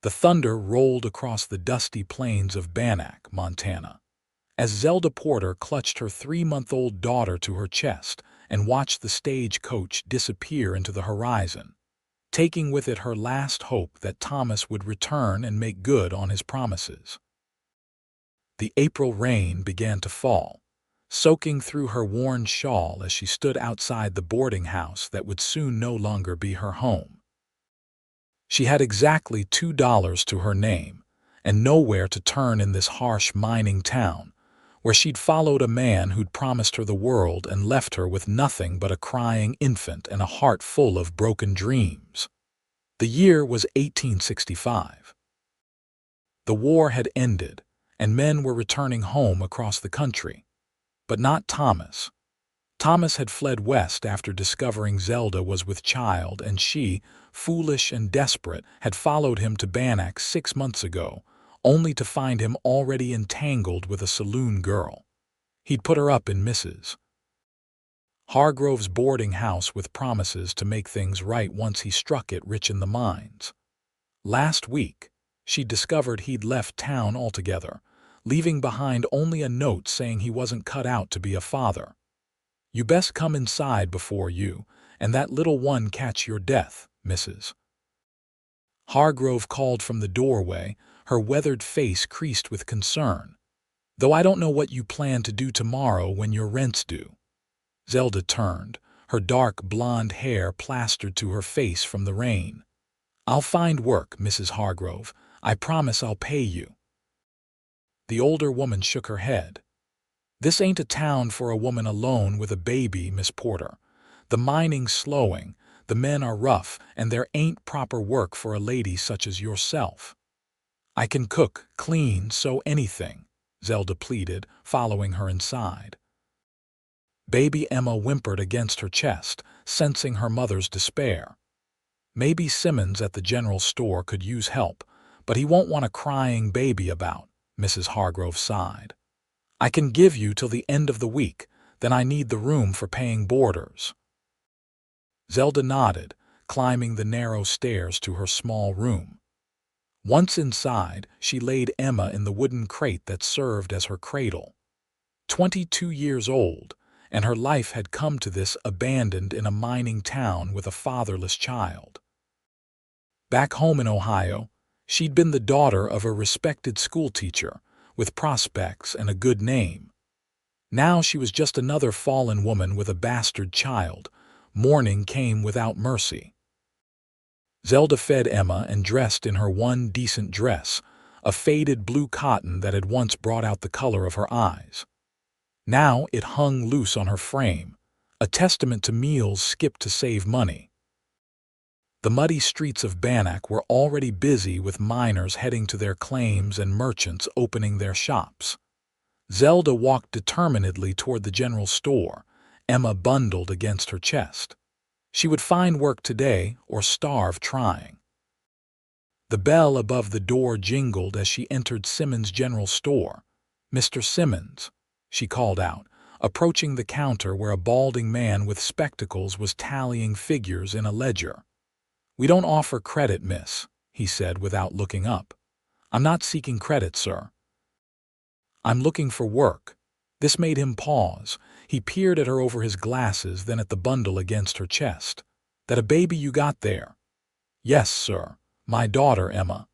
The thunder rolled across the dusty plains of Bannack, Montana, as Zelda Porter clutched her 3-month-old daughter to her chest and watched the stagecoach disappear into the horizon, taking with it her last hope that Thomas would return and make good on his promises. The April rain began to fall, soaking through her worn shawl as she stood outside the boarding house that would soon no longer be her home. She had exactly $2 to her name, and nowhere to turn in this harsh mining town, where she'd followed a man who'd promised her the world and left her with nothing but a crying infant and a heart full of broken dreams. The year was 1865. The war had ended, and men were returning home across the country. But not Thomas. Thomas had fled west after discovering Zelda was with child, and she, foolish and desperate, had followed him to Banac 6 months ago, only to find him already entangled with a saloon girl. He'd put her up in Mrs. Hargrove's boarding house with promises to make things right once he struck it rich in the mines. Last week, she'd discovered he'd left town altogether, leaving behind only a note saying he wasn't cut out to be a father. "You best come inside before you and that little one catch your death, Mrs. Hargrove called from the doorway, her weathered face creased with concern. "Though I don't know what you plan to do tomorrow when your rent's due." Zelda turned, her dark blonde hair plastered to her face from the rain. "I'll find work, Mrs. Hargrove. I promise I'll pay you." The older woman shook her head. "This ain't a town for a woman alone with a baby, Miss Porter. The mining's slowing, the men are rough, and there ain't proper work for a lady such as yourself." "I can cook, clean, sew, anything," Zelda pleaded, following her inside. Baby Emma whimpered against her chest, sensing her mother's despair. "Maybe Simmons at the general store could use help, but he won't want a crying baby about," Mrs. Hargrove sighed. "I can give you till the end of the week, then I need the room for paying boarders." Zelda nodded, climbing the narrow stairs to her small room. Once inside, she laid Emma in the wooden crate that served as her cradle. 22 years old, and her life had come to this abandoned in a mining town with a fatherless child. Back home in Ohio, she'd been the daughter of a respected schoolteacher, with prospects and a good name. Now she was just another fallen woman with a bastard child. Mourning came without mercy. Zelda fed Emma and dressed in her one decent dress, a faded blue cotton that had once brought out the color of her eyes. Now it hung loose on her frame, a testament to meals skipped to save money. The muddy streets of Banac were already busy with miners heading to their claims and merchants opening their shops. Zelda walked determinedly toward the general store, Emma bundled against her chest. She would find work today or starve trying. The bell above the door jingled as she entered Simmons' general store. "Mr. Simmons," she called out, approaching the counter where a balding man with spectacles was tallying figures in a ledger. "We don't offer credit, miss," he said without looking up. "I'm not seeking credit, sir. I'm looking for work." This made him pause. He peered at her over his glasses, then at the bundle against her chest. "That a baby you got there?" "Yes, sir. My daughter, Emma.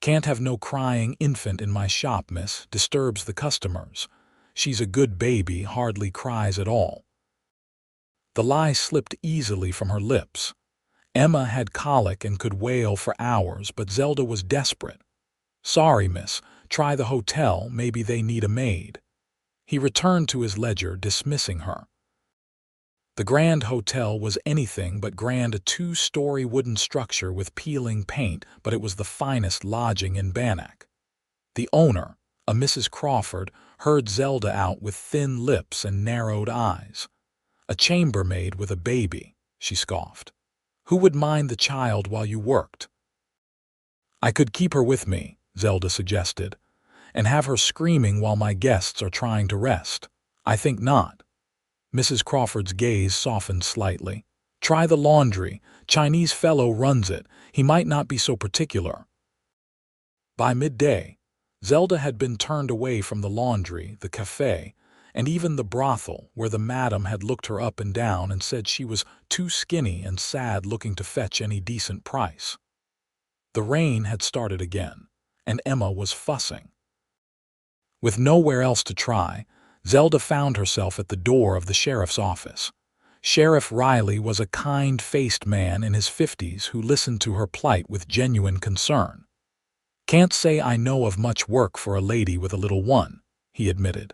Can't have no crying infant in my shop, miss. Disturbs the customers. She's a good baby, hardly cries at all." The lie slipped easily from her lips. Emma had colic and could wail for hours, but Zelda was desperate. "Sorry, miss. Try the hotel, maybe they need a maid." He returned to his ledger, dismissing her. The Grand Hotel was anything but grand, a 2-story wooden structure with peeling paint, but it was the finest lodging in Banac. The owner, a Mrs. Crawford, heard Zelda out with thin lips and narrowed eyes. "A chambermaid with a baby," she scoffed. "Who would mind the child while you worked?" "I could keep her with me," Zelda suggested, "and have her screaming while my guests are trying to rest." "I think not." Mrs. Crawford's gaze softened slightly. "Try the laundry. Chinese fellow runs it. He might not be so particular." By midday, Zelda had been turned away from the laundry, the cafe, and even the brothel where the madam had looked her up and down and said she was too skinny and sad looking to fetch any decent price. The rain had started again, and Emma was fussing. With nowhere else to try, Zelda found herself at the door of the sheriff's office. Sheriff Riley was a kind-faced man in his 50s who listened to her plight with genuine concern. "Can't say I know of much work for a lady with a little one," he admitted.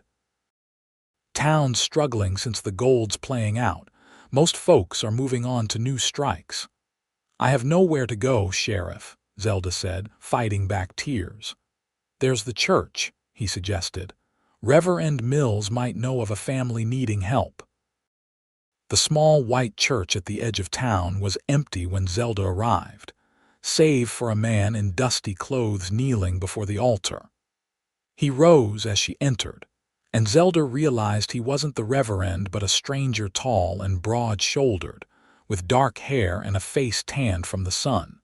"Town's struggling since the gold's playing out. Most folks are moving on to new strikes." "I have nowhere to go, Sheriff," Zelda said, fighting back tears. "There's the church," he suggested. "Reverend Mills might know of a family needing help." The small white church at the edge of town was empty when Zelda arrived, save for a man in dusty clothes kneeling before the altar. He rose as she entered, and Zelda realized he wasn't the reverend but a stranger tall and broad-shouldered, with dark hair and a face tanned from the sun.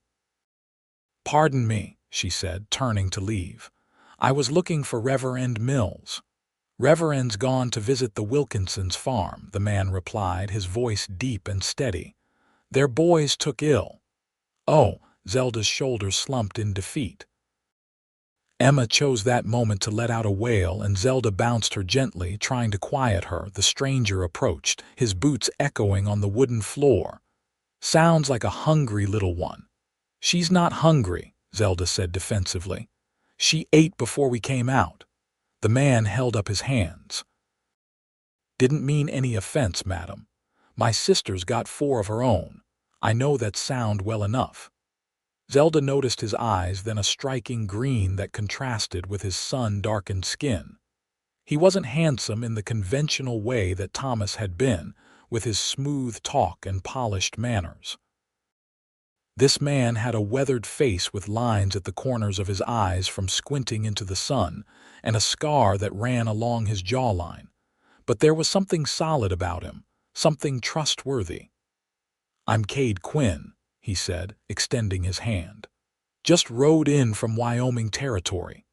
"Pardon me," she said, turning to leave. "I was looking for Reverend Mills." "Reverend's gone to visit the Wilkinsons' farm," the man replied, his voice deep and steady. "Their boys took ill." "Oh," Zelda's shoulders slumped in defeat. Emma chose that moment to let out a wail, and Zelda bounced her gently, trying to quiet her. The stranger approached, his boots echoing on the wooden floor. "Sounds like a hungry little one." "She's not hungry," Zelda said defensively. "She ate before we came out." The man held up his hands. "Didn't mean any offense, madam. My sister's got 4 of her own. I know that sound well enough." Zelda noticed his eyes, then a striking green that contrasted with his sun-darkened skin. He wasn't handsome in the conventional way that Thomas had been, with his smooth talk and polished manners. This man had a weathered face with lines at the corners of his eyes from squinting into the sun, and a scar that ran along his jawline. But there was something solid about him, something trustworthy. "I'm Kade Quinn," he said, extending his hand. "Just rode in from Wyoming Territory."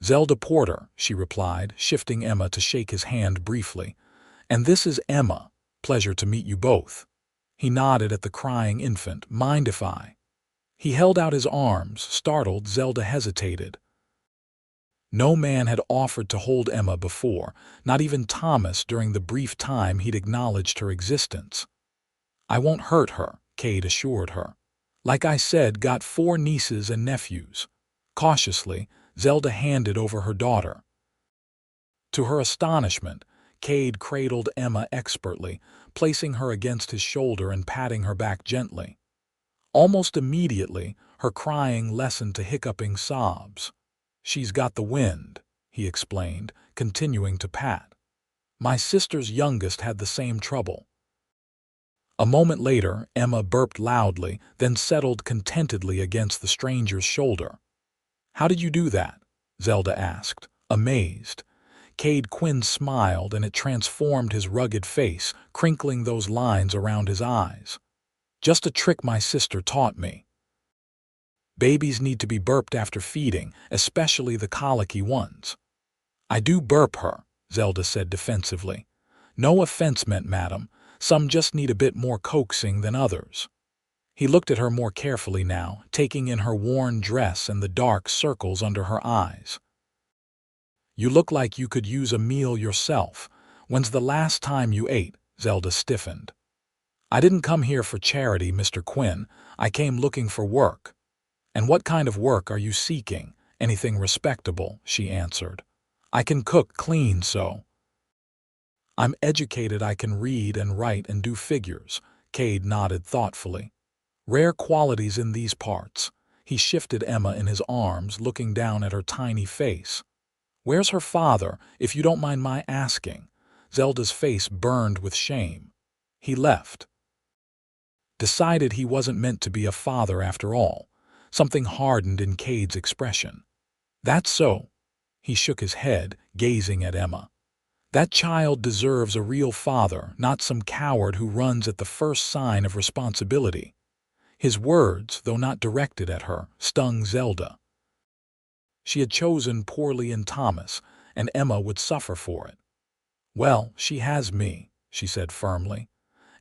"Zelda Porter," she replied, shifting Emma to shake his hand briefly. "And this is Emma. Pleasure to meet you both." He nodded at the crying infant. "Mind if I?" He held out his arms. Startled, Zelda hesitated. No man had offered to hold Emma before, not even Thomas during the brief time he'd acknowledged her existence. "I won't hurt her," Kade assured her. "Like I said, got 4 nieces and nephews." Cautiously, Zelda handed over her daughter. To her astonishment, Kade cradled Emma expertly, placing her against his shoulder and patting her back gently. Almost immediately, her crying lessened to hiccuping sobs. "She's got the wind," he explained, continuing to pat. "My sister's youngest had the same trouble." A moment later, Emma burped loudly, then settled contentedly against the stranger's shoulder. "How did you do that?" Zelda asked, amazed. Kade Quinn smiled, and it transformed his rugged face, crinkling those lines around his eyes. "Just a trick my sister taught me. Babies need to be burped after feeding, especially the colicky ones." "I do burp her," Zelda said defensively. "No offense meant, madam. Some just need a bit more coaxing than others." He looked at her more carefully now, taking in her worn dress and the dark circles under her eyes. "You look like you could use a meal yourself. When's the last time you ate?" Zelda stiffened. "I didn't come here for charity, Mr. Quinn. I came looking for work." "And what kind of work are you seeking? Anything respectable," she answered. "I can cook clean, so." "I'm educated. I can read and write and do figures." Kade nodded thoughtfully. "Rare qualities in these parts." He shifted Emma in his arms, looking down at her tiny face. "Where's her father, if you don't mind my asking?" Zelda's face burned with shame. "He left." Decided he wasn't meant to be a father after all. Something hardened in Kade's expression. "That's so." He shook his head, gazing at Emma. "That child deserves a real father, not some coward who runs at the first sign of responsibility." His words, though not directed at her, stung Zelda. She had chosen poorly in Thomas, and Emma would suffer for it. "Well, she has me," she said firmly,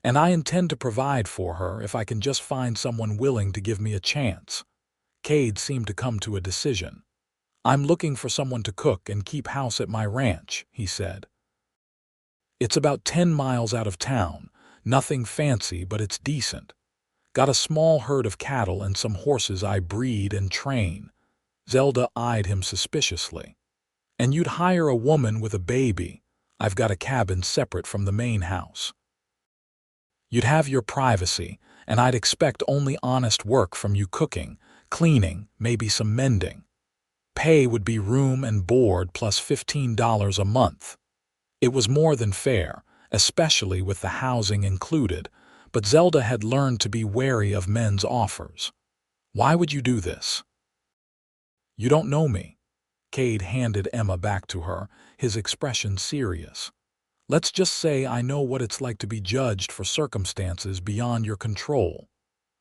"and I intend to provide for her if I can just find someone willing to give me a chance." Kade seemed to come to a decision. "I'm looking for someone to cook and keep house at my ranch," he said. "It's about 10 miles out of town, nothing fancy but it's decent. Got a small herd of cattle and some horses I breed and train." Zelda eyed him suspiciously. "And you'd hire a woman with a baby. I've got a cabin separate from the main house. You'd have your privacy, and I'd expect only honest work from you: cooking, cleaning, maybe some mending. Pay would be room and board plus $15 a month." It was more than fair, especially with the housing included, but Zelda had learned to be wary of men's offers. "Why would you do this?" "You don't know me." Kade handed Emma back to her, his expression serious. "Let's just say I know what it's like to be judged for circumstances beyond your control.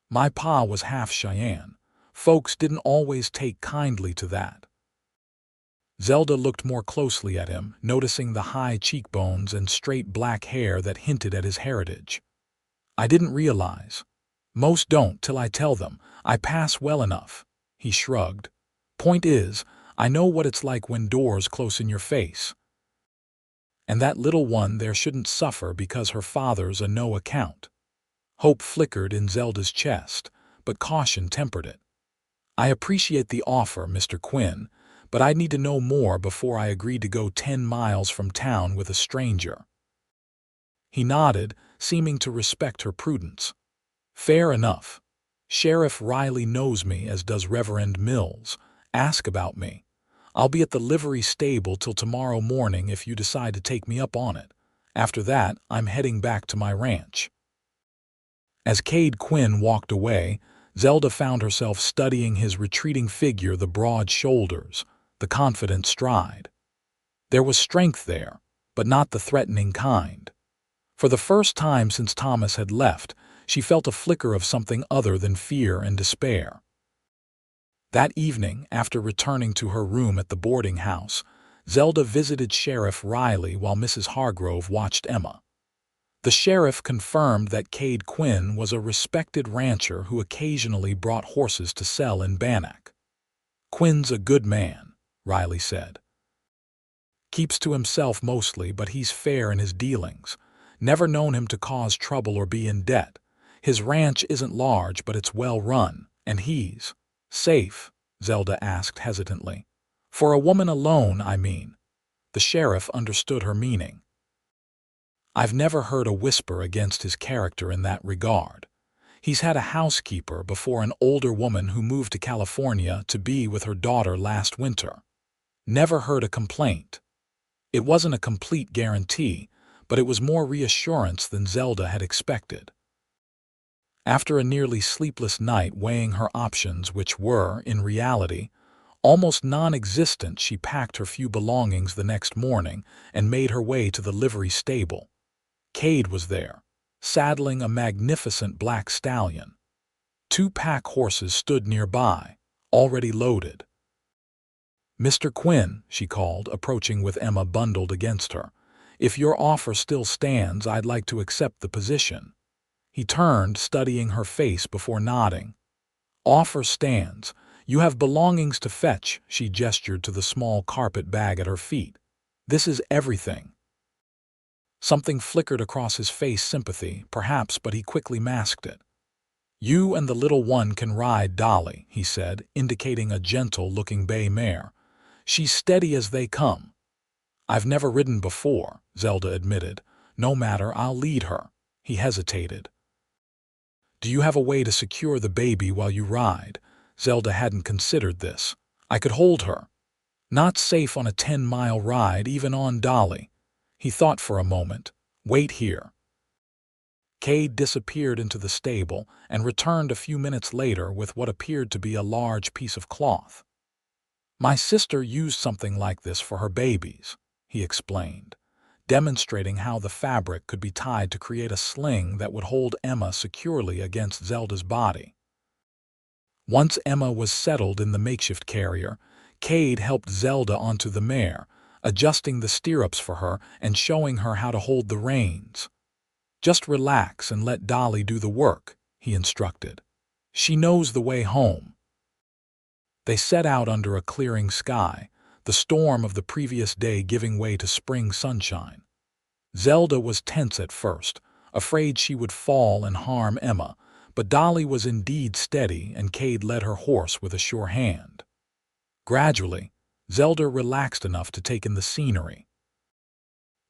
My pa was half Cheyenne. Folks didn't always take kindly to that." Zelda looked more closely at him, noticing the high cheekbones and straight black hair that hinted at his heritage. "I didn't realize. Most don't till I tell them. I pass well enough." He shrugged. "Point is, I know what it's like when doors close in your face. And that little one there shouldn't suffer because her father's a no account." Hope flickered in Zelda's chest, but caution tempered it. "I appreciate the offer, Mr. Quinn, but I'd need to know more before I agreed to go 10 miles from town with a stranger." He nodded, seeming to respect her prudence. "Fair enough. Sheriff Riley knows me, as does Reverend Mills. Ask about me. I'll be at the livery stable till tomorrow morning if you decide to take me up on it. After that, I'm heading back to my ranch." As Kade Quinn walked away, Zelda found herself studying his retreating figure, the broad shoulders, the confident stride. There was strength there, but not the threatening kind. For the first time since Thomas had left, she felt a flicker of something other than fear and despair. That evening, after returning to her room at the boarding house, Zelda visited Sheriff Riley while Mrs. Hargrove watched Emma. The sheriff confirmed that Kade Quinn was a respected rancher who occasionally brought horses to sell in Bannack. "Quinn's a good man," Riley said. "Keeps to himself mostly, but he's fair in his dealings. Never known him to cause trouble or be in debt. His ranch isn't large, but it's well run, and he's safe," Zelda asked hesitantly. "For a woman alone, I mean." The sheriff understood her meaning. "I've never heard a whisper against his character in that regard. He's had a housekeeper before, an older woman who moved to California to be with her daughter last winter. Never heard a complaint." It wasn't a complete guarantee, but it was more reassurance than Zelda had expected. After a nearly sleepless night weighing her options, which were, in reality, almost non-existent, she packed her few belongings the next morning and made her way to the livery stable. Kade was there, saddling a magnificent black stallion. 2 pack horses stood nearby, already loaded. "Mr. Quinn," she called, approaching with Emma bundled against her, "if your offer still stands, I'd like to accept the position." He turned, studying her face before nodding. "Offer stands. You have belongings to fetch," she gestured to the small carpet bag at her feet. "This is everything." Something flickered across his face, sympathy, perhaps, but he quickly masked it. "You and the little one can ride Dolly," he said, indicating a gentle-looking bay mare. "She's steady as they come." "I've never ridden before," Zelda admitted. "No matter, I'll lead her." He hesitated. "Do you have a way to secure the baby while you ride?" Zelda hadn't considered this. "I could hold her." "Not safe on a 10-mile ride, even on Dolly." He thought for a moment. "Wait here." Kade disappeared into the stable and returned a few minutes later with what appeared to be a large piece of cloth. "My sister used something like this for her babies," he explained, demonstrating how the fabric could be tied to create a sling that would hold Emma securely against Zelda's body. Once Emma was settled in the makeshift carrier, Kade helped Zelda onto the mare, adjusting the stirrups for her and showing her how to hold the reins. "Just relax and let Dolly do the work," he instructed. "She knows the way home." They set out under a clearing sky, the storm of the previous day giving way to spring sunshine. Zelda was tense at first, afraid she would fall and harm Emma, but Dolly was indeed steady and Kade led her horse with a sure hand. Gradually, Zelda relaxed enough to take in the scenery.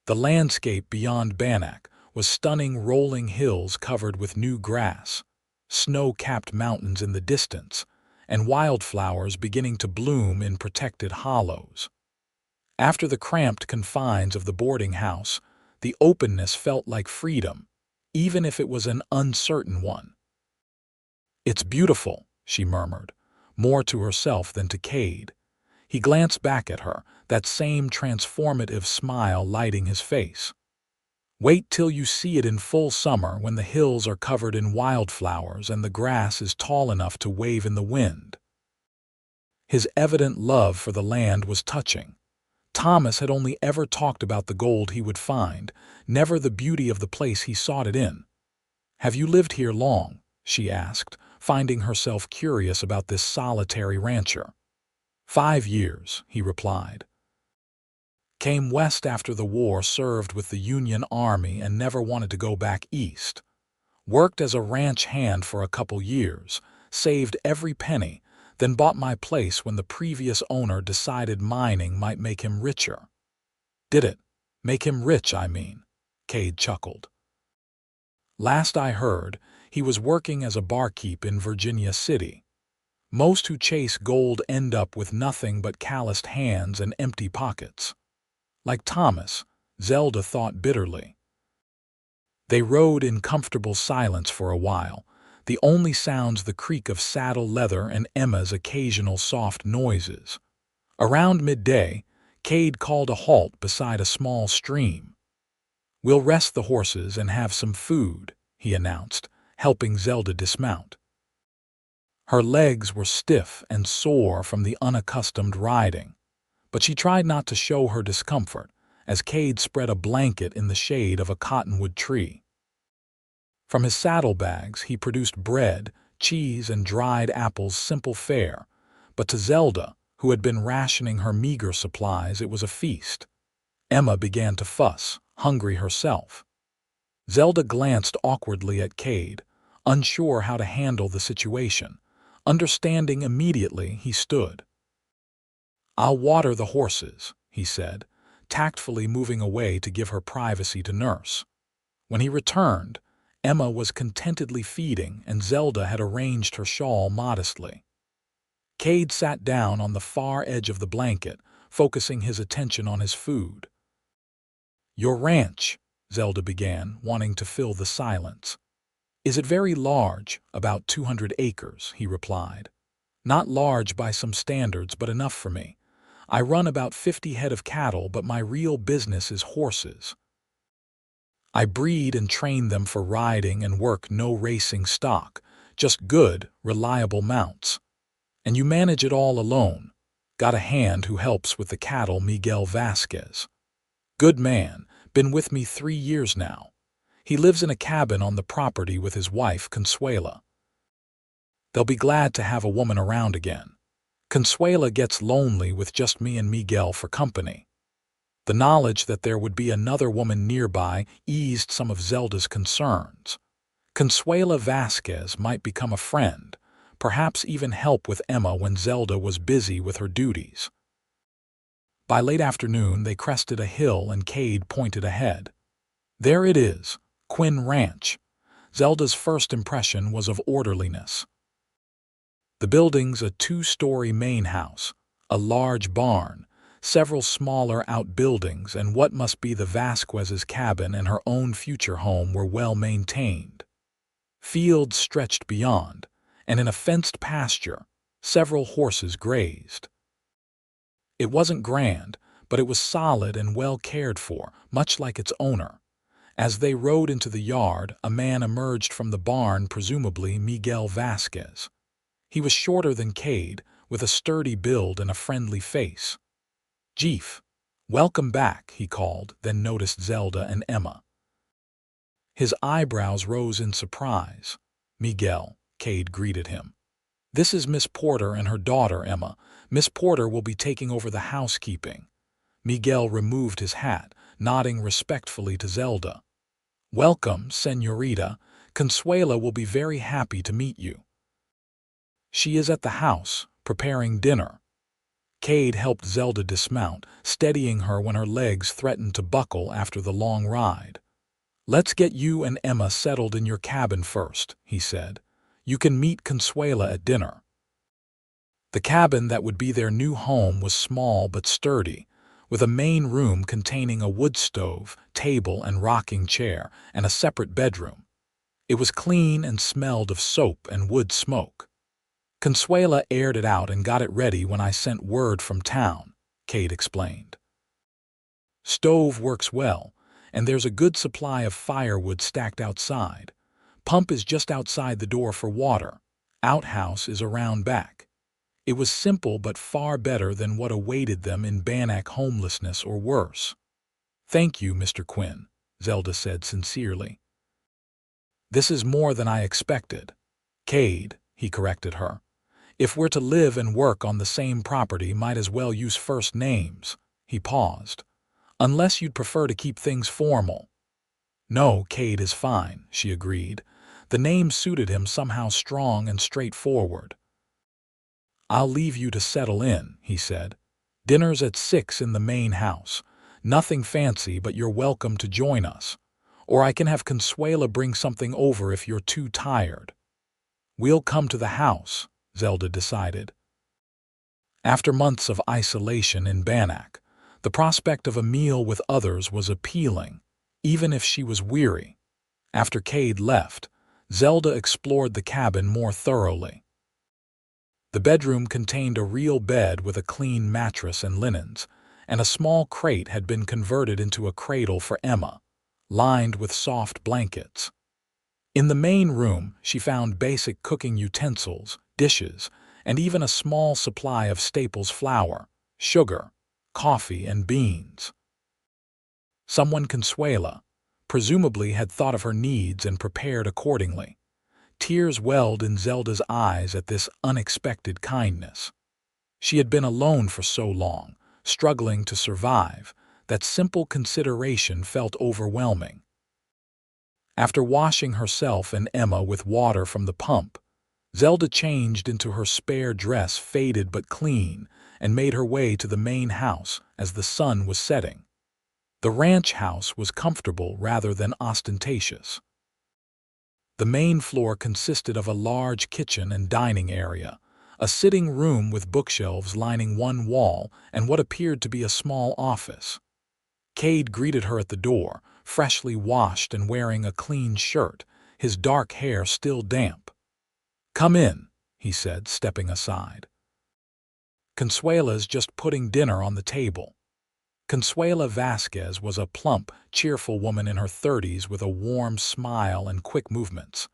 The landscape beyond Banac was stunning rolling hills covered with new grass, snow-capped mountains in the distance, and wildflowers beginning to bloom in protected hollows. After the cramped confines of the boarding house, the openness felt like freedom, even if it was an uncertain one. "It's beautiful," she murmured, more to herself than to Kade. He glanced back at her, that same transformative smile lighting his face. "Wait till you see it in full summer when the hills are covered in wildflowers and the grass is tall enough to wave in the wind." His evident love for the land was touching. Thomas had only ever talked about the gold he would find, never the beauty of the place he sought it in. "Have you lived here long?" she asked, finding herself curious about this solitary rancher. 5 years, he replied. Came west after the war, served with the Union Army and never wanted to go back east. Worked as a ranch hand for a couple years, saved every penny, then bought my place when the previous owner decided mining might make him richer. Did it? Make him rich, I mean, Kade chuckled. Last I heard, he was working as a barkeep in Virginia City. Most who chase gold end up with nothing but calloused hands and empty pockets. Like Thomas, Zelda thought bitterly. They rode in comfortable silence for a while, the only sounds the creak of saddle leather and Emma's occasional soft noises. Around midday, Kade called a halt beside a small stream. "We'll rest the horses and have some food," he announced, helping Zelda dismount. Her legs were stiff and sore from the unaccustomed riding, but she tried not to show her discomfort as Kade spread a blanket in the shade of a cottonwood tree. From his saddlebags he produced bread, cheese, and dried apples, simple fare, but to Zelda, who had been rationing her meager supplies, it was a feast. Emma began to fuss, hungry herself. Zelda glanced awkwardly at Kade, unsure how to handle the situation. Understanding immediately, he stood. "I'll water the horses," he said, tactfully moving away to give her privacy to nurse. When he returned, Emma was contentedly feeding and Zelda had arranged her shawl modestly. Kade sat down on the far edge of the blanket, focusing his attention on his food. "Your ranch," Zelda began, wanting to fill the silence. "Is it very large?" "About 200 acres, he replied. "Not large by some standards, but enough for me. I run about 50 head of cattle, but my real business is horses. I breed and train them for riding and work, no racing stock, just good, reliable mounts. And you manage it all alone. Got a hand who helps with the cattle, Miguel Vasquez. Good man, been with me 3 years now. He lives in a cabin on the property with his wife, Consuela. They'll be glad to have a woman around again. Consuela gets lonely with just me and Miguel for company." The knowledge that there would be another woman nearby eased some of Zelda's concerns. Consuela Vasquez might become a friend, perhaps even help with Emma when Zelda was busy with her duties. By late afternoon, they crested a hill and Kade pointed ahead. "There it is, Quinn Ranch." Zelda's first impression was of orderliness. The building's a 2-story main house, a large barn, several smaller outbuildings, and what must be the Vasquez's cabin and her own future home were well maintained. Fields stretched beyond, and in a fenced pasture, several horses grazed. It wasn't grand, but it was solid and well cared for, much like its owner. As they rode into the yard, a man emerged from the barn, presumably Miguel Vasquez. He was shorter than Kade, with a sturdy build and a friendly face. "Jeef, welcome back," he called, then noticed Zelda and Emma. His eyebrows rose in surprise. "Miguel," Kade greeted him. "This is Miss Porter and her daughter, Emma. Miss Porter will be taking over the housekeeping." Miguel removed his hat, nodding respectfully to Zelda. "Welcome, Señorita. Consuela will be very happy to meet you. She is at the house, preparing dinner." Kade helped Zelda dismount, steadying her when her legs threatened to buckle after the long ride. "Let's get you and Emma settled in your cabin first," he said. "You can meet Consuela at dinner." The cabin that would be their new home was small but sturdy, with a main room containing a wood stove, table and rocking chair, and a separate bedroom. It was clean and smelled of soap and wood smoke. "Consuela aired it out and got it ready when I sent word from town," Kade explained. "Stove works well, and there's a good supply of firewood stacked outside. Pump is just outside the door for water. Outhouse is around back." It was simple but far better than what awaited them in Bannack homelessness or worse. "Thank you, Mr. Quinn," Zelda said sincerely. "This is more than I expected." "Kade," he corrected her. "If we're to live and work on the same property, might as well use first names." He paused. "Unless you'd prefer to keep things formal." "No, Kade is fine," she agreed. The name suited him, somehow strong and straightforward. "I'll leave you to settle in," he said. "Dinner's at 6 in the main house. Nothing fancy, but you're welcome to join us. Or I can have Consuela bring something over if you're too tired." "We'll come to the house," Zelda decided. After months of isolation in Banac, the prospect of a meal with others was appealing, even if she was weary. After Kade left, Zelda explored the cabin more thoroughly. The bedroom contained a real bed with a clean mattress and linens, and a small crate had been converted into a cradle for Emma, lined with soft blankets. In the main room, she found basic cooking utensils, dishes, and even a small supply of staples: flour, sugar, coffee, and beans. Someone, Consuela, presumably had thought of her needs and prepared accordingly. Tears welled in Zelda's eyes at this unexpected kindness. She had been alone for so long, struggling to survive, that simple consideration felt overwhelming. After washing herself and Emma with water from the pump, Zelda changed into her spare dress, faded but clean, and made her way to the main house as the sun was setting. The ranch house was comfortable rather than ostentatious. The main floor consisted of a large kitchen and dining area, a sitting room with bookshelves lining one wall, and what appeared to be a small office. Kade greeted her at the door, freshly washed and wearing a clean shirt, his dark hair still damp. "Come in," he said, stepping aside. "Consuela's just putting dinner on the table." Consuela Vasquez was a plump, cheerful woman in her 30s with a warm smile and quick movements.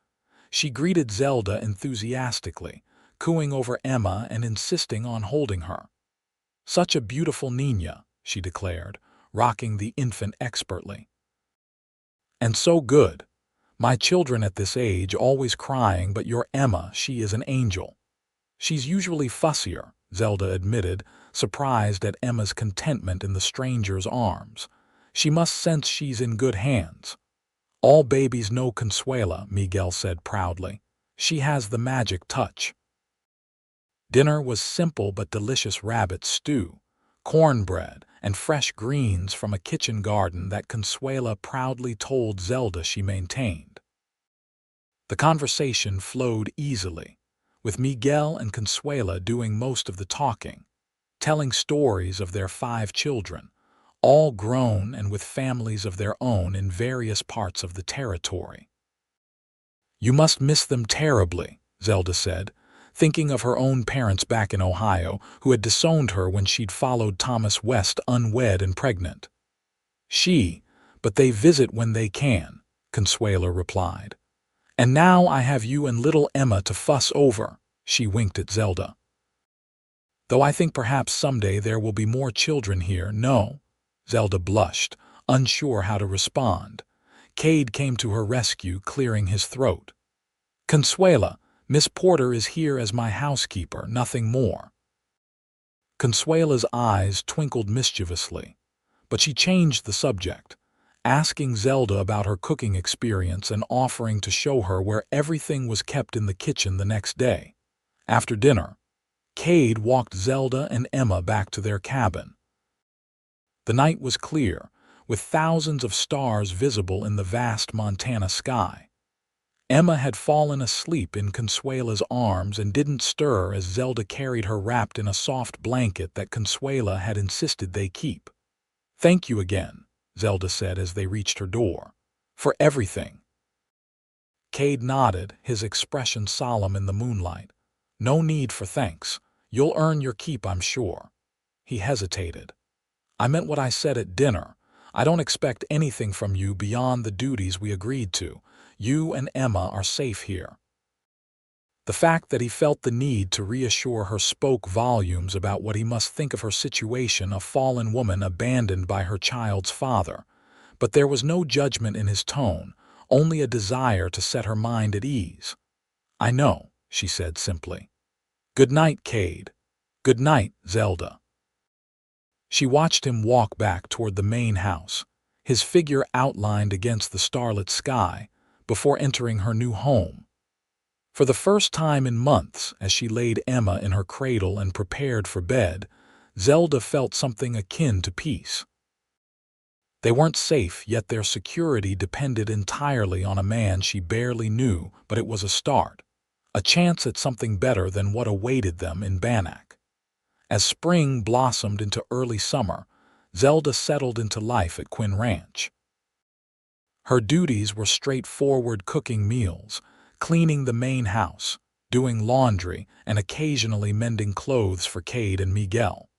She greeted Zelda enthusiastically, cooing over Emma and insisting on holding her. "Such a beautiful niña," she declared, rocking the infant expertly. "And so good. My children at this age always crying, but your Emma, she is an angel." "She's usually fussier," Zelda admitted, surprised at Emma's contentment in the stranger's arms. "She must sense she's in good hands." "All babies know Consuela," Miguel said proudly. "She has the magic touch." Dinner was simple but delicious: rabbit stew, cornbread, and fresh greens from a kitchen garden that Consuela proudly told Zelda she maintained. The conversation flowed easily, with Miguel and Consuela doing most of the talking, telling stories of their 5 children, all grown and with families of their own in various parts of the territory. "You must miss them terribly," Zelda said, thinking of her own parents back in Ohio who had disowned her when she'd followed Thomas West unwed and pregnant. But they visit when they can," Consuela replied. "And now I have you and little Emma to fuss over," she winked at Zelda. Though I think perhaps someday there will be more children here, no." Zelda blushed, unsure how to respond. Kade came to her rescue, clearing his throat. "Consuela, Miss Porter is here as my housekeeper, nothing more." Consuela's eyes twinkled mischievously, but she changed the subject, asking Zelda about her cooking experience and offering to show her where everything was kept in the kitchen the next day. After dinner, Kade walked Zelda and Emma back to their cabin. The night was clear, with thousands of stars visible in the vast Montana sky. Emma had fallen asleep in Consuela's arms and didn't stir as Zelda carried her wrapped in a soft blanket that Consuela had insisted they keep. "Thank you again," Zelda said as they reached her door, "for everything." Kade nodded, his expression solemn in the moonlight. "No need for thanks. You'll earn your keep, I'm sure." He hesitated. "I meant what I said at dinner. I don't expect anything from you beyond the duties we agreed to. You and Emma are safe here." The fact that he felt the need to reassure her spoke volumes about what he must think of her situation, a fallen woman abandoned by her child's father. But there was no judgment in his tone, only a desire to set her mind at ease. "I know," she said simply. "Good night, Kade." "Good night, Zelda." She watched him walk back toward the main house, his figure outlined against the starlit sky, before entering her new home. For the first time in months, as she laid Emma in her cradle and prepared for bed, Zelda felt something akin to peace. They weren't safe, yet their security depended entirely on a man she barely knew, but it was a start, a chance at something better than what awaited them in Banac. As spring blossomed into early summer, Zelda settled into life at Quinn Ranch. Her duties were straightforward: cooking meals, cleaning the main house, doing laundry, and occasionally mending clothes for Kade and Miguel.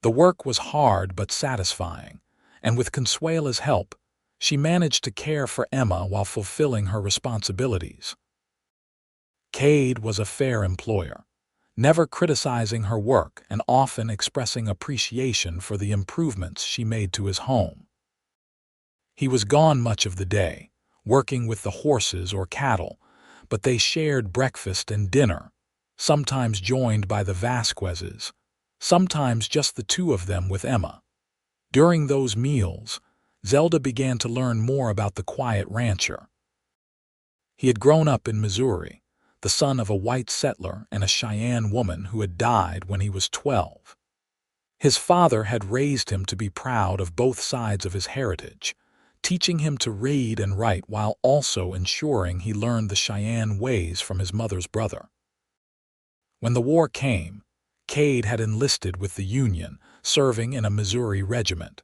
The work was hard but satisfying, and with Consuela's help, she managed to care for Emma while fulfilling her responsibilities. Kade was a fair employer, never criticizing her work and often expressing appreciation for the improvements she made to his home. He was gone much of the day, working with the horses or cattle, but they shared breakfast and dinner, sometimes joined by the Vasquezes, sometimes just the two of them with Emma. During those meals, Zelda began to learn more about the quiet rancher. He had grown up in Missouri, the son of a white settler and a Cheyenne woman who had died when he was 12. His father had raised him to be proud of both sides of his heritage, teaching him to read and write while also ensuring he learned the Cheyenne ways from his mother's brother. When the war came, Kade had enlisted with the Union, serving in a Missouri regiment.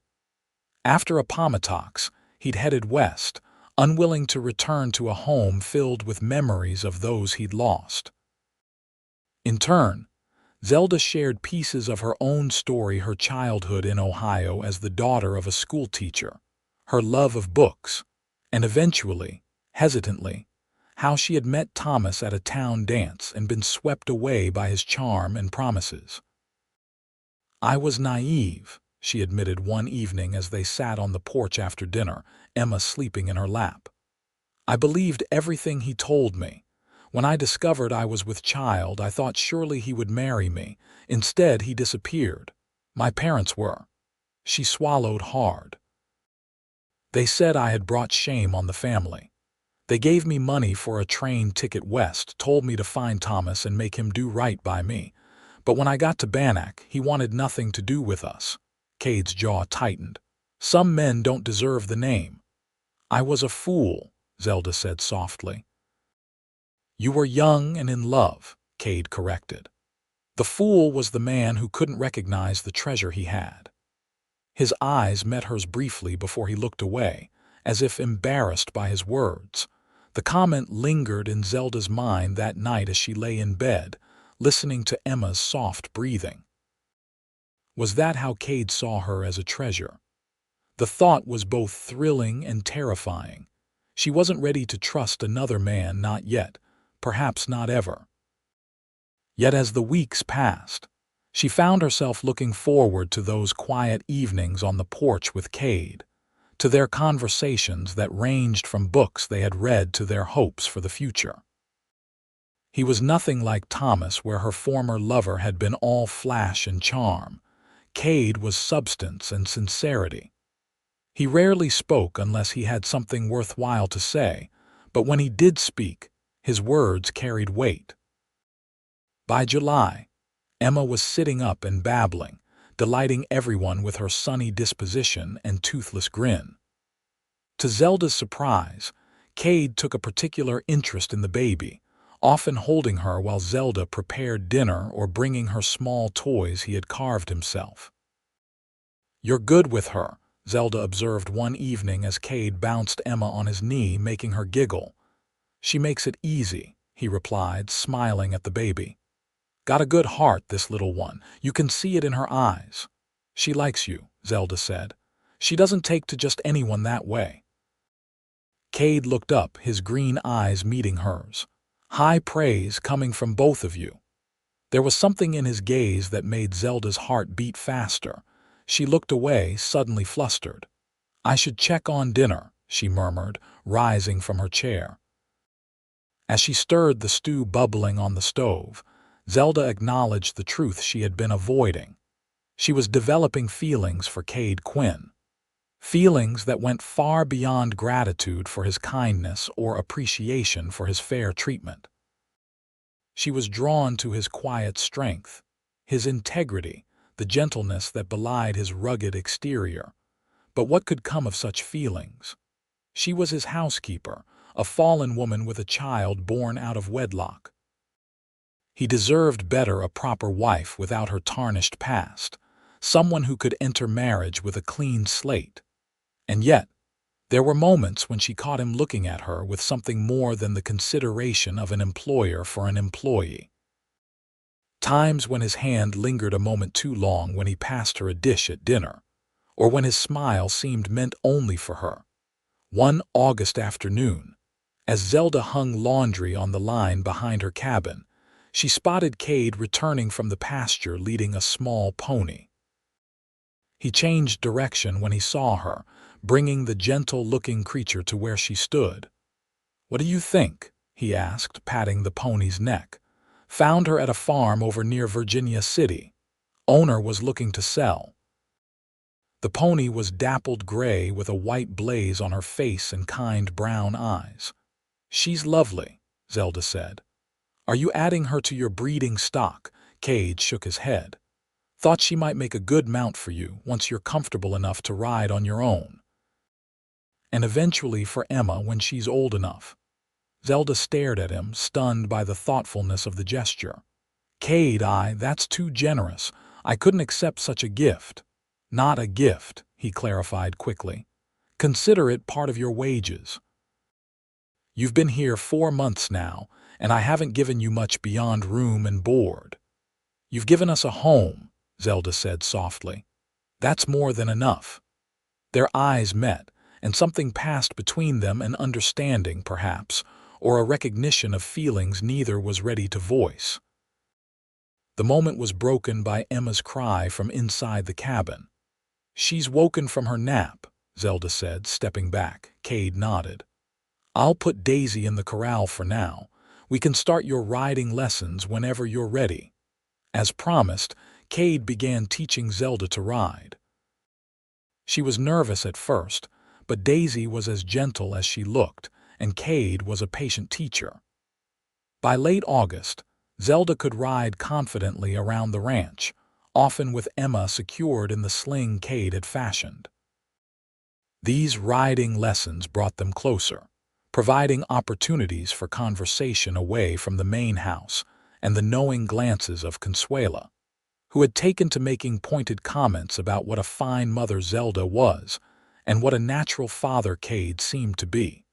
After Appomattox, he'd headed west, unwilling to return to a home filled with memories of those he'd lost. In turn, Zelda shared pieces of her own story: her childhood in Ohio as the daughter of a schoolteacher, her love of books, and eventually, hesitantly, how she had met Thomas at a town dance and been swept away by his charm and promises. "I was naive," she admitted one evening as they sat on the porch after dinner, Emma sleeping in her lap. "I believed everything he told me. When I discovered I was with child, I thought surely he would marry me. Instead, he disappeared. My parents were." She swallowed hard. "They said I had brought shame on the family. They gave me money for a train ticket west, told me to find Thomas and make him do right by me. But when I got to Bannack, he wanted nothing to do with us." Kade's jaw tightened. "Some men don't deserve the name." "I was a fool," Zelda said softly. "You were young and in love," Kade corrected. "The fool was the man who couldn't recognize the treasure he had." His eyes met hers briefly before he looked away, as if embarrassed by his words. The comment lingered in Zelda's mind that night as she lay in bed, listening to Emma's soft breathing. Was that how Kade saw her, as a treasure? The thought was both thrilling and terrifying. She wasn't ready to trust another man, not yet, perhaps not ever. Yet as the weeks passed, She found herself looking forward to those quiet evenings on the porch with Kade, to their conversations that ranged from books they had read to their hopes for the future. He was nothing like Thomas, where her former lover had been all flash and charm. Kade was substance and sincerity. He rarely spoke unless he had something worthwhile to say, but when he did speak, his words carried weight. By July, Emma was sitting up and babbling, delighting everyone with her sunny disposition and toothless grin. To Zelda's surprise, Kade took a particular interest in the baby, often holding her while Zelda prepared dinner or bringing her small toys he had carved himself. "You're good with her," Zelda observed one evening as Kade bounced Emma on his knee, making her giggle. "She makes it easy," he replied, smiling at the baby. "Got a good heart, this little one. You can see it in her eyes." "She likes you," Zelda said. "She doesn't take to just anyone that way." Kade looked up, his green eyes meeting hers. High praise coming from both of you. There was something in his gaze that made Zelda's heart beat faster. She looked away, suddenly flustered. "I should check on dinner," she murmured, rising from her chair. As she stirred the stew bubbling on the stove, Zelda acknowledged the truth she had been avoiding. She was developing feelings for Kade Quinn. Feelings that went far beyond gratitude for his kindness or appreciation for his fair treatment. She was drawn to his quiet strength, his integrity, the gentleness that belied his rugged exterior. But what could come of such feelings? She was his housekeeper, a fallen woman with a child born out of wedlock. He deserved better, a proper wife without her tarnished past, someone who could enter marriage with a clean slate. And yet, there were moments when she caught him looking at her with something more than the consideration of an employer for an employee. Times when his hand lingered a moment too long when he passed her a dish at dinner, or when his smile seemed meant only for her. One August afternoon, as Zelda hung laundry on the line behind her cabin, she spotted Kade returning from the pasture leading a small pony. He changed direction when he saw her, bringing the gentle-looking creature to where she stood. "What do you think?" he asked, patting the pony's neck. "Found her at a farm over near Virginia City. Owner was looking to sell." The pony was dappled gray with a white blaze on her face and kind brown eyes. "She's lovely," Zelda said. "Are you adding her to your breeding stock?" Kade shook his head. "Thought she might make a good mount for you once you're comfortable enough to ride on your own. And eventually for Emma when she's old enough." Zelda stared at him, stunned by the thoughtfulness of the gesture. "Kade, that's too generous. I couldn't accept such a gift." "Not a gift," he clarified quickly. "Consider it part of your wages. You've been here 4 months now, and I haven't given you much beyond room and board." "You've given us a home," Zelda said softly. "That's more than enough." Their eyes met, and something passed between them, an understanding, perhaps, or a recognition of feelings neither was ready to voice. The moment was broken by Emma's cry from inside the cabin. "She's woken from her nap," Zelda said, stepping back. Kade nodded. "I'll put Daisy in the corral for now. We can start your riding lessons whenever you're ready." As promised, Kade began teaching Zelda to ride. She was nervous at first, but Daisy was as gentle as she looked, and Kade was a patient teacher. By late August, Zelda could ride confidently around the ranch, often with Emma secured in the sling Kade had fashioned. These riding lessons brought them closer, providing opportunities for conversation away from the main house and the knowing glances of Consuela, who had taken to making pointed comments about what a fine mother Zelda was and what a natural father Kade seemed to be.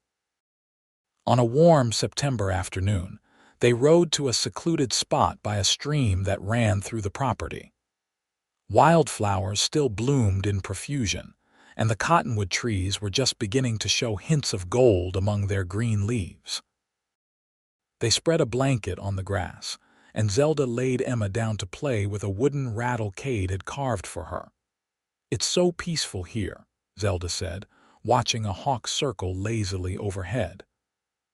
On a warm September afternoon, they rode to a secluded spot by a stream that ran through the property. Wildflowers still bloomed in profusion, and the cottonwood trees were just beginning to show hints of gold among their green leaves. They spread a blanket on the grass, and Zelda laid Emma down to play with a wooden rattle Kade had carved for her. "It's so peaceful here," Zelda said, watching a hawk circle lazily overhead.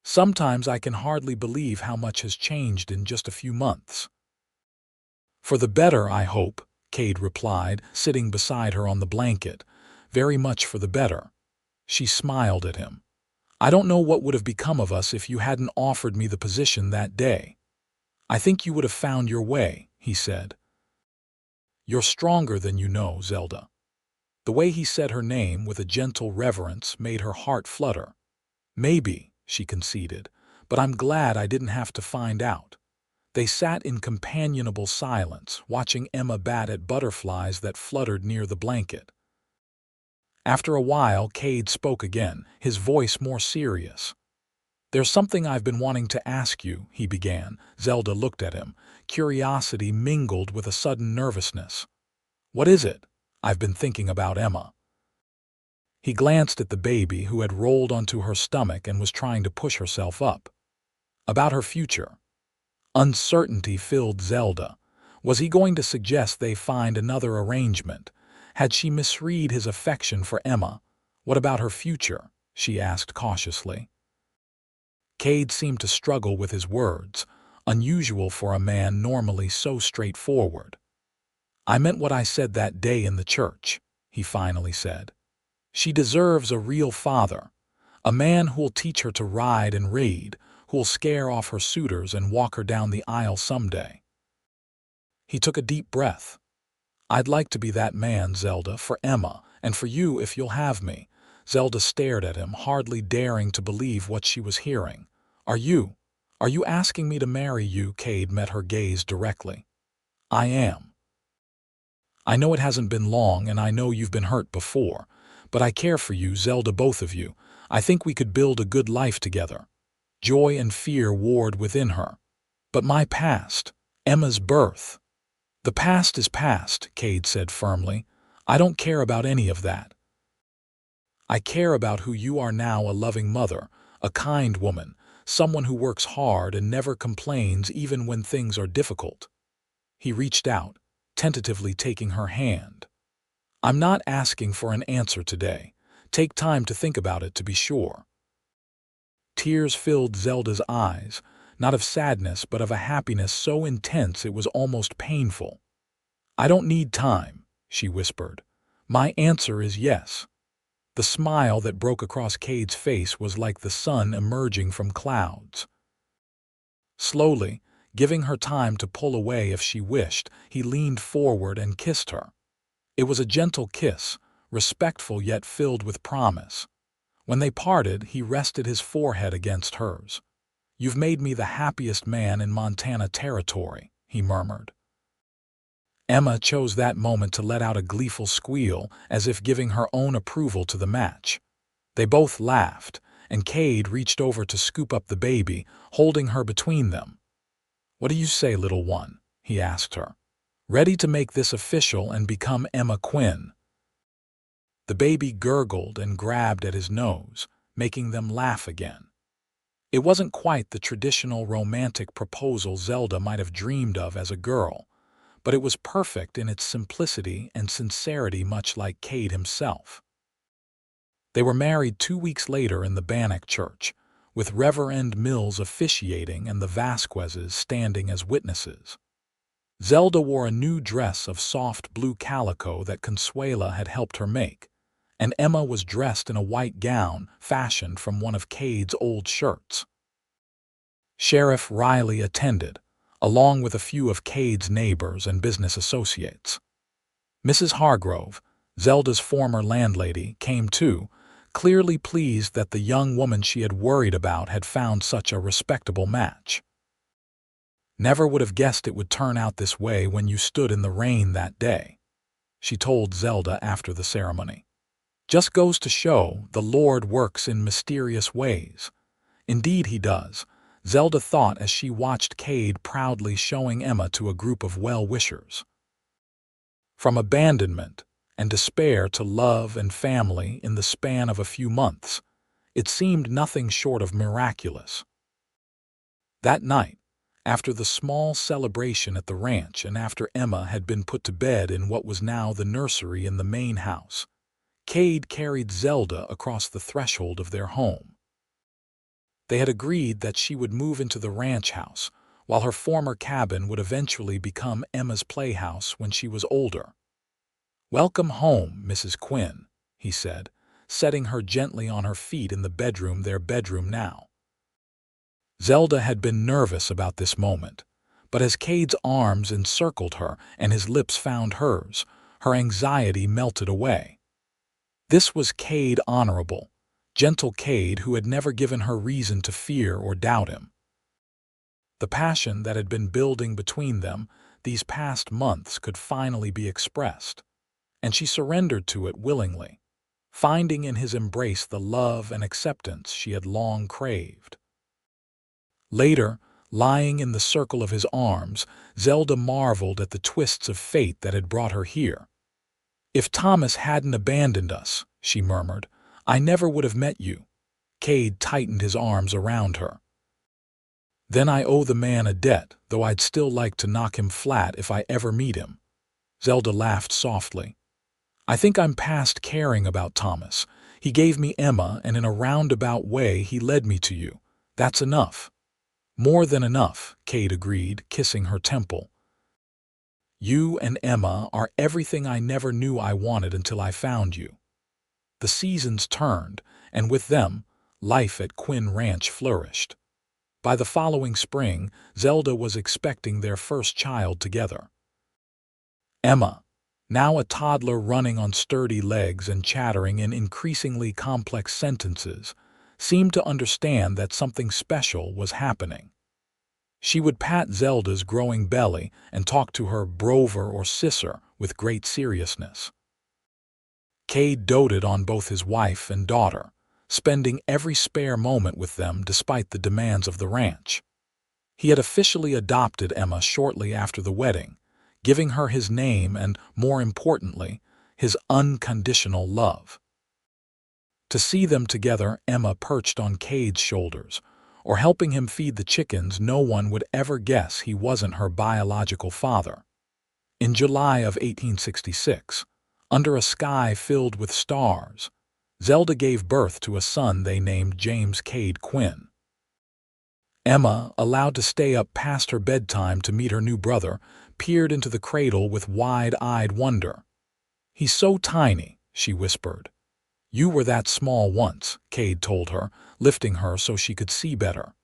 "Sometimes I can hardly believe how much has changed in just a few months." "For the better, I hope," Kade replied, sitting beside her on the blanket. "Very much for the better." She smiled at him. "I don't know what would have become of us if you hadn't offered me the position that day." "I think you would have found your way," he said. "You're stronger than you know, Zelda." The way he said her name with a gentle reverence made her heart flutter. "Maybe," she conceded, "but I'm glad I didn't have to find out." They sat in companionable silence, watching Emma bat at butterflies that fluttered near the blanket. After a while, Kade spoke again, his voice more serious. "There's something I've been wanting to ask you," he began. Zelda looked at him, curiosity mingled with a sudden nervousness. "What is it?" "I've been thinking about Emma." He glanced at the baby who had rolled onto her stomach and was trying to push herself up. "About her future." Uncertainty filled Zelda. Was he going to suggest they find another arrangement? Had she misread his affection for Emma? "What about her future?" she asked cautiously. Kade seemed to struggle with his words, unusual for a man normally so straightforward. "I meant what I said that day in the church," he finally said. "She deserves a real father, a man who'll teach her to ride and read, who'll scare off her suitors and walk her down the aisle someday." He took a deep breath. "I'd like to be that man, Zelda, for Emma, and for you if you'll have me." Zelda stared at him, hardly daring to believe what she was hearing. Are you asking me to marry you?" Kade met her gaze directly. "I am. I know it hasn't been long, and I know you've been hurt before, but I care for you, Zelda, both of you. I think we could build a good life together." Joy and fear warred within her. "But my past, Emma's birth." "The past is past," Kade said firmly. "I don't care about any of that. I care about who you are now, a loving mother, a kind woman, someone who works hard and never complains even when things are difficult." He reached out, tentatively taking her hand. "I'm not asking for an answer today. Take time to think about it, to be sure." Tears filled Zelda's eyes, not of sadness but of a happiness so intense it was almost painful. "I don't need time," she whispered. "My answer is yes." The smile that broke across Kade's face was like the sun emerging from clouds. Slowly, giving her time to pull away if she wished, he leaned forward and kissed her. It was a gentle kiss, respectful yet filled with promise. When they parted, he rested his forehead against hers. "You've made me the happiest man in Montana territory," he murmured. Emma chose that moment to let out a gleeful squeal, as if giving her own approval to the match. They both laughed, and Kade reached over to scoop up the baby, holding her between them. "What do you say, little one?" he asked her. "Ready to make this official and become Emma Quinn?" The baby gurgled and grabbed at his nose, making them laugh again. It wasn't quite the traditional romantic proposal Zelda might have dreamed of as a girl, but it was perfect in its simplicity and sincerity, much like Kade himself. They were married 2 weeks later in the Bannack church, with Reverend Mills officiating and the Vasquezes standing as witnesses. Zelda wore a new dress of soft blue calico that Consuela had helped her make, and Emma was dressed in a white gown fashioned from one of Kade's old shirts. Sheriff Riley attended, along with a few of Kade's neighbors and business associates. Mrs. Hargrove, Zelda's former landlady, came too, clearly pleased that the young woman she had worried about had found such a respectable match. "Never would have guessed it would turn out this way when you stood in the rain that day," she told Zelda after the ceremony. "Just goes to show the Lord works in mysterious ways." Indeed he does, Zelda thought as she watched Kade proudly showing Emma to a group of well-wishers. From abandonment and despair to love and family in the span of a few months, it seemed nothing short of miraculous. That night, After the small celebration at the ranch and after Emma had been put to bed in what was now the nursery in the main house, Kade carried Zelda across the threshold of their home. They had agreed that she would move into the ranch house, while her former cabin would eventually become Emma's playhouse when she was older. "Welcome home, Mrs. Quinn," he said, setting her gently on her feet in the bedroom, their bedroom now. Zelda had been nervous about this moment, but as Kade's arms encircled her and his lips found hers, her anxiety melted away. This was Kade honorable, gentle Kade who had never given her reason to fear or doubt him. The passion that had been building between them these past months could finally be expressed, and she surrendered to it willingly, finding in his embrace the love and acceptance she had long craved. Later, lying in the circle of his arms, Zelda marveled at the twists of fate that had brought her here. "If Thomas hadn't abandoned us," she murmured, "I never would have met you." Kade tightened his arms around her. "Then I owe the man a debt, though I'd still like to knock him flat if I ever meet him." Zelda laughed softly. "I think I'm past caring about Thomas. He gave me Emma, and in a roundabout way he led me to you. That's enough." "More than enough," Kade agreed, kissing her temple. "You and Emma are everything I never knew I wanted until I found you." The seasons turned, and with them, life at Quinn Ranch flourished. By the following spring, Zelda was expecting their first child together. Emma, now a toddler running on sturdy legs and chattering in increasingly complex sentences, seemed to understand that something special was happening. She would pat Zelda's growing belly and talk to her brover or sisser with great seriousness. Kade doted on both his wife and daughter, spending every spare moment with them despite the demands of the ranch. He had officially adopted Emma shortly after the wedding, giving her his name and, more importantly, his unconditional love. To see them together, Emma perched on Kade's shoulders, or helping him feed the chickens, no one would ever guess he wasn't her biological father. In July of 1866, under a sky filled with stars, Zelda gave birth to a son they named James Kade Quinn. Emma, allowed to stay up past her bedtime to meet her new brother, peered into the cradle with wide-eyed wonder. "He's so tiny," she whispered. "You were that small once," Kade told her, lifting her so she could see better.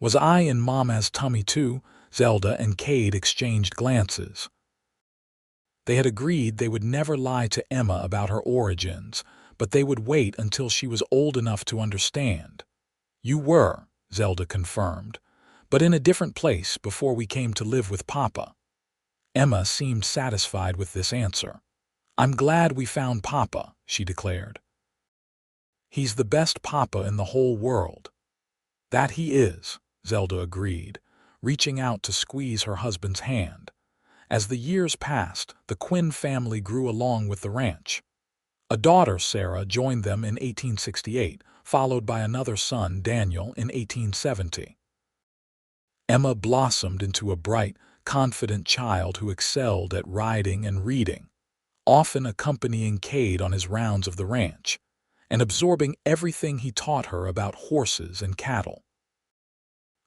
"Was I in Mama's tummy too?" Zelda and Kade exchanged glances. They had agreed they would never lie to Emma about her origins, but they would wait until she was old enough to understand. "You were," Zelda confirmed, "but in a different place before we came to live with Papa." Emma seemed satisfied with this answer. "I'm glad we found Papa," she declared. "He's the best papa in the whole world." "That he is," Zelda agreed, reaching out to squeeze her husband's hand. As the years passed, the Quinn family grew along with the ranch. A daughter, Sarah, joined them in 1868, followed by another son, Daniel, in 1870. Emma blossomed into a bright, confident child who excelled at riding and reading, often accompanying Kade on his rounds of the ranch, and absorbing everything he taught her about horses and cattle.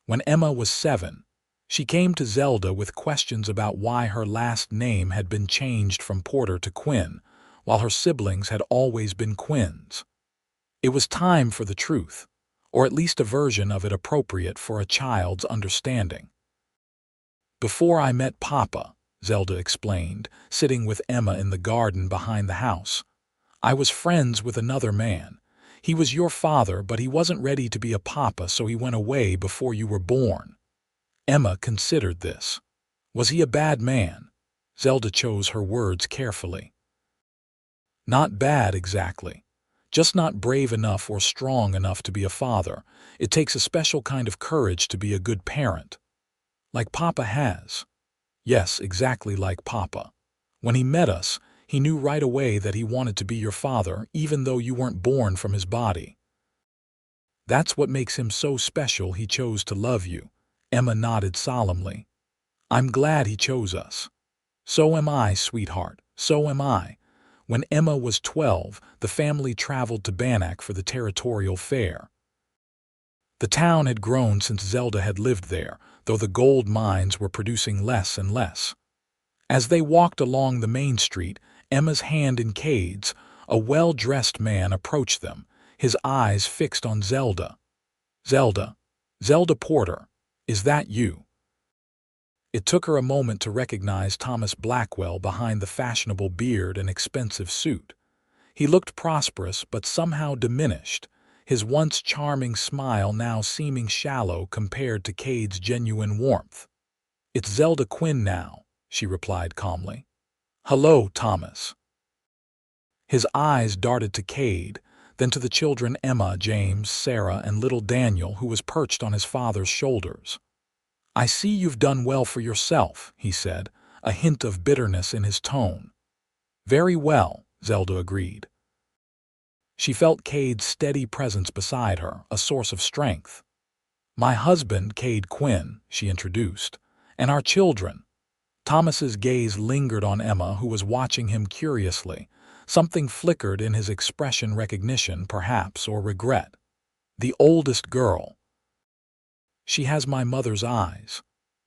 When Emma was 7, she came to Zelda with questions about why her last name had been changed from Porter to Quinn, while her siblings had always been Quinns. It was time for the truth, or at least a version of it appropriate for a child's understanding. "Before I met Papa," Zelda explained, sitting with Emma in the garden behind the house, "I was friends with another man. He was your father, but he wasn't ready to be a papa, so he went away before you were born." Emma considered this. "Was he a bad man?" Zelda chose her words carefully. "Not bad exactly. Just not brave enough or strong enough to be a father. It takes a special kind of courage to be a good parent. Like Papa has." "Yes, exactly like Papa. When he met us, he knew right away that he wanted to be your father, even though you weren't born from his body. That's what makes him so special. He chose to love you," Emma nodded solemnly. I'm glad he chose us. So am I, sweetheart, so am I. When Emma was 12, the family traveled to Bannack for the territorial fair. The town had grown since Zelda had lived there, though the gold mines were producing less and less. As they walked along the main street, Emma's hand in Kade's, a well-dressed man approached them, his eyes fixed on Zelda. Zelda Porter, is that you? It took her a moment to recognize Thomas Blackwell behind the fashionable beard and expensive suit. He looked prosperous but somehow diminished, his once charming smile now seeming shallow compared to Kade's genuine warmth. It's Zelda Quinn now, she replied calmly. Hello, Thomas. His eyes darted to Kade, then to the children Emma, James, Sarah, and little Daniel, who was perched on his father's shoulders. I see you've done well for yourself, he said, a hint of bitterness in his tone. Very well, Zelda agreed. She felt Kade's steady presence beside her, a source of strength. My husband, Kade Quinn, she introduced, and our children. Thomas's gaze lingered on Emma, who was watching him curiously. Something flickered in his expression, recognition, perhaps, or regret. The oldest girl. She has my mother's eyes.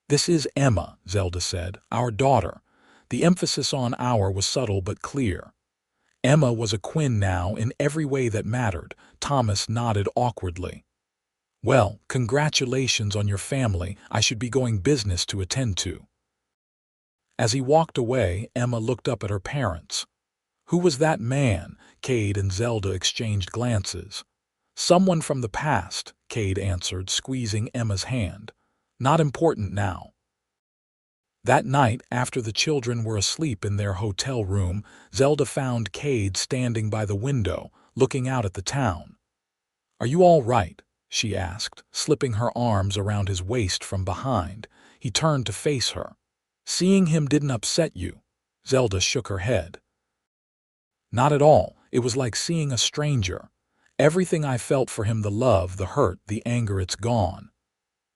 This is Emma, Zelda said, our daughter. The emphasis on our was subtle but clear. Emma was a Quinn now in every way that mattered. Thomas nodded awkwardly. Well, congratulations on your family. I should be going business to attend to. As he walked away, Emma looked up at her parents. Who was that man? Kade and Zelda exchanged glances. Someone from the past, Kade answered, squeezing Emma's hand. Not important now. That night, after the children were asleep in their hotel room, Zelda found Kade standing by the window, looking out at the town. Are you all right? She asked, slipping her arms around his waist from behind. He turned to face her. Seeing him didn't upset you? Zelda shook her head. Not at all. It was like seeing a stranger. Everything I felt for him, the love, the hurt, the anger, it's gone.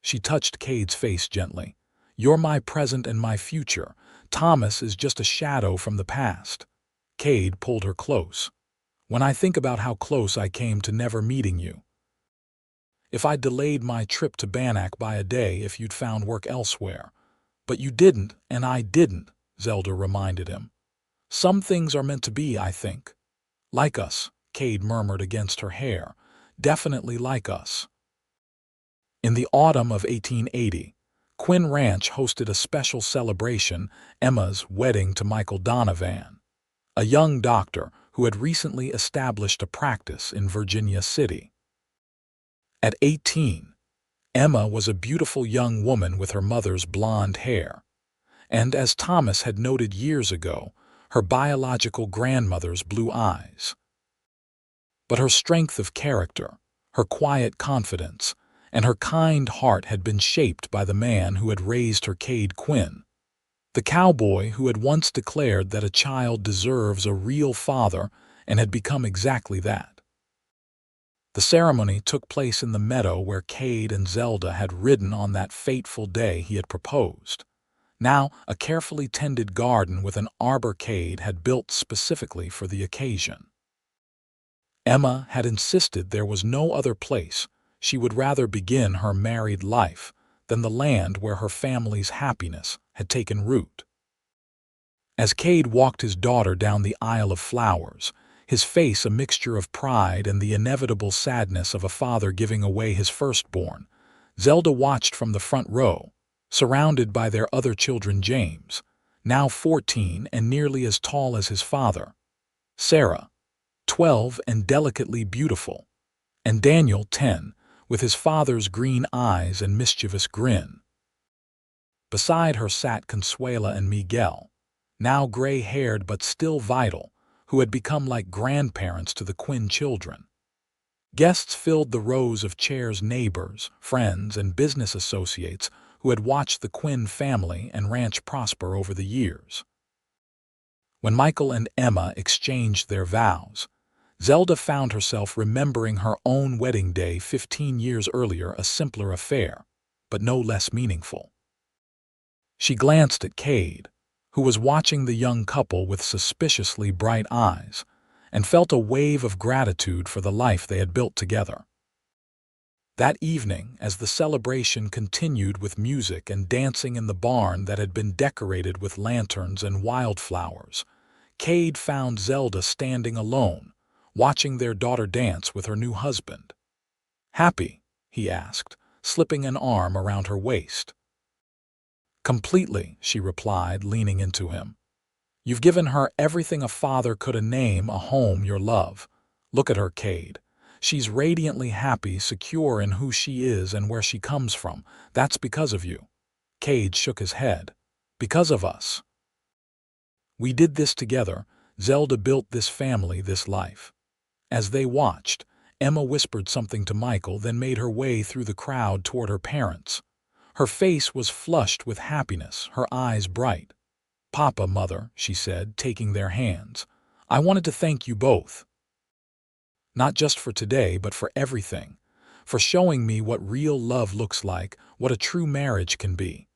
She touched Kade's face gently. You're my present and my future. Thomas is just a shadow from the past. Kade pulled her close. When I think about how close I came to never meeting you. If I'd delayed my trip to Banac by a day if you'd found work elsewhere. But you didn't, and I didn't, Zelda reminded him. Some things are meant to be, I think. Like us, Kade murmured against her hair. Definitely like us. In the autumn of 1880, Quinn Ranch hosted a special celebration, Emma's wedding to Michael Donovan, a young doctor who had recently established a practice in Virginia City. At 18, Emma was a beautiful young woman with her mother's blonde hair, and as Thomas had noted years ago, her biological grandmother's blue eyes. But her strength of character, her quiet confidence, and her kind heart had been shaped by the man who had raised her, Kade Quinn, the cowboy who had once declared that a child deserves a real father and had become exactly that. The ceremony took place in the meadow where Kade and Zelda had ridden on that fateful day he had proposed. Now, a carefully tended garden with an arbor Kade had built specifically for the occasion. Emma had insisted there was no other place she would rather begin her married life than the land where her family's happiness had taken root. As Kade walked his daughter down the aisle of flowers, his face a mixture of pride and the inevitable sadness of a father giving away his firstborn, Zelda watched from the front row, surrounded by their other children, James, now 14 and nearly as tall as his father, Sarah, 12 and delicately beautiful, and Daniel, 10, with his father's green eyes and mischievous grin. Beside her sat Consuela and Miguel, now gray-haired but still vital, who had become like grandparents to the Quinn children. Guests filled the rows of chairs, neighbors, friends, and business associates who had watched the Quinn family and ranch prosper over the years. When Michael and Emma exchanged their vows, Zelda found herself remembering her own wedding day 15 years earlier, a simpler affair, but no less meaningful. She glanced at Kade, who was watching the young couple with suspiciously bright eyes, and felt a wave of gratitude for the life they had built together. That evening, as the celebration continued with music and dancing in the barn that had been decorated with lanterns and wildflowers, Kade found Zelda standing alone, watching their daughter dance with her new husband. "Happy?" he asked, slipping an arm around her waist. "Completely," she replied, leaning into him. "You've given her everything a father could: a name, a home, your love. Look at her, Kade. She's radiantly happy, secure in who she is and where she comes from. That's because of you." Kade shook his head. "Because of us. We did this together. Zelda built this family, this life." As they watched, Emma whispered something to Michael, then made her way through the crowd toward her parents. Her face was flushed with happiness, her eyes bright. "Papa, Mother," she said, taking their hands, "I wanted to thank you both. Not just for today, but for everything. For showing me what real love looks like, what a true marriage can be."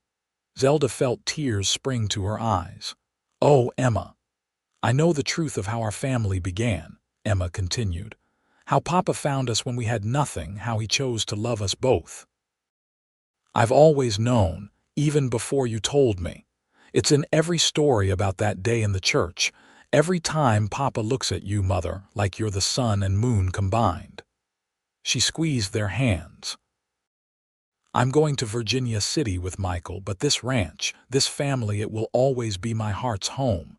Zelda felt tears spring to her eyes. "Oh, Emma, I know the truth of how our family began," Emma continued. "How Papa found us when we had nothing, how he chose to love us both. I've always known, even before you told me. It's in every story about that day in the church. Every time Papa looks at you, Mother, like you're the sun and moon combined." She squeezed their hands. "I'm going to Virginia City with Michael, but this ranch, this family, it will always be my heart's home."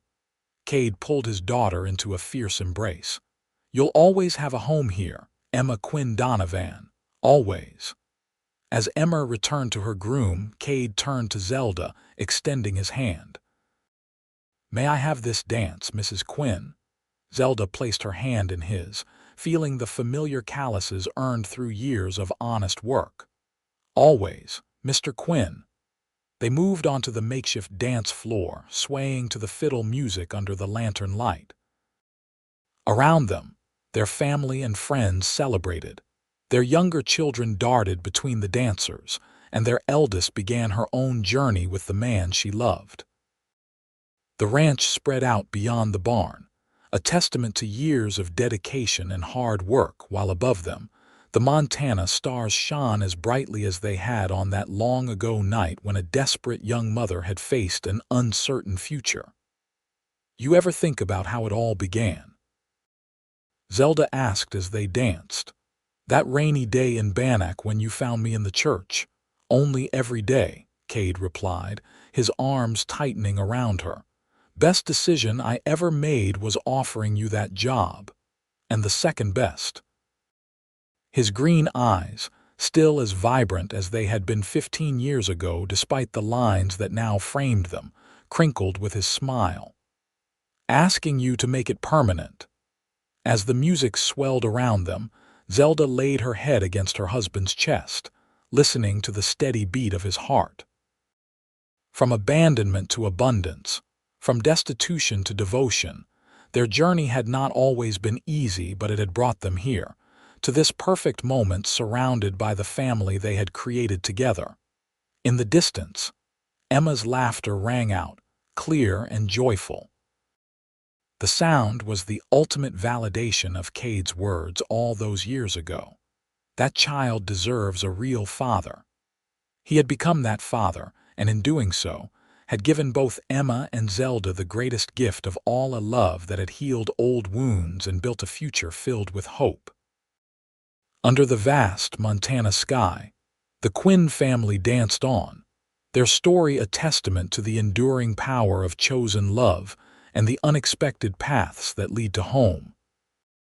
Kade pulled his daughter into a fierce embrace. "You'll always have a home here, Emma Quinn Donovan. Always." As Emma returned to her groom, Kade turned to Zelda, extending his hand. "May I have this dance, Mrs. Quinn?" Zelda placed her hand in his, feeling the familiar calluses earned through years of honest work. "Always, Mr. Quinn." They moved onto the makeshift dance floor, swaying to the fiddle music under the lantern light. Around them, their family and friends celebrated. Their younger children darted between the dancers, and their eldest began her own journey with the man she loved. The ranch spread out beyond the barn, a testament to years of dedication and hard work, while above them, the Montana stars shone as brightly as they had on that long-ago night when a desperate young mother had faced an uncertain future. "You ever think about how it all began?" Zelda asked as they danced. "That rainy day in Bannack when you found me in the church." "Only every day," Kade replied, his arms tightening around her. "Best decision I ever made was offering you that job. And the second best." His green eyes, still as vibrant as they had been 15 years ago despite the lines that now framed them, crinkled with his smile. "Asking you to make it permanent." As the music swelled around them, Zelda laid her head against her husband's chest, listening to the steady beat of his heart. From abandonment to abundance, from destitution to devotion, their journey had not always been easy, but it had brought them here, to this perfect moment surrounded by the family they had created together. In the distance, Emma's laughter rang out, clear and joyful. The sound was the ultimate validation of Kade's words all those years ago. That child deserves a real father. He had become that father, and in doing so, had given both Emma and Zelda the greatest gift of all, a love that had healed old wounds and built a future filled with hope. Under the vast Montana sky, the Quinn family danced on, their story a testament to the enduring power of chosen love and the unexpected paths that lead to home.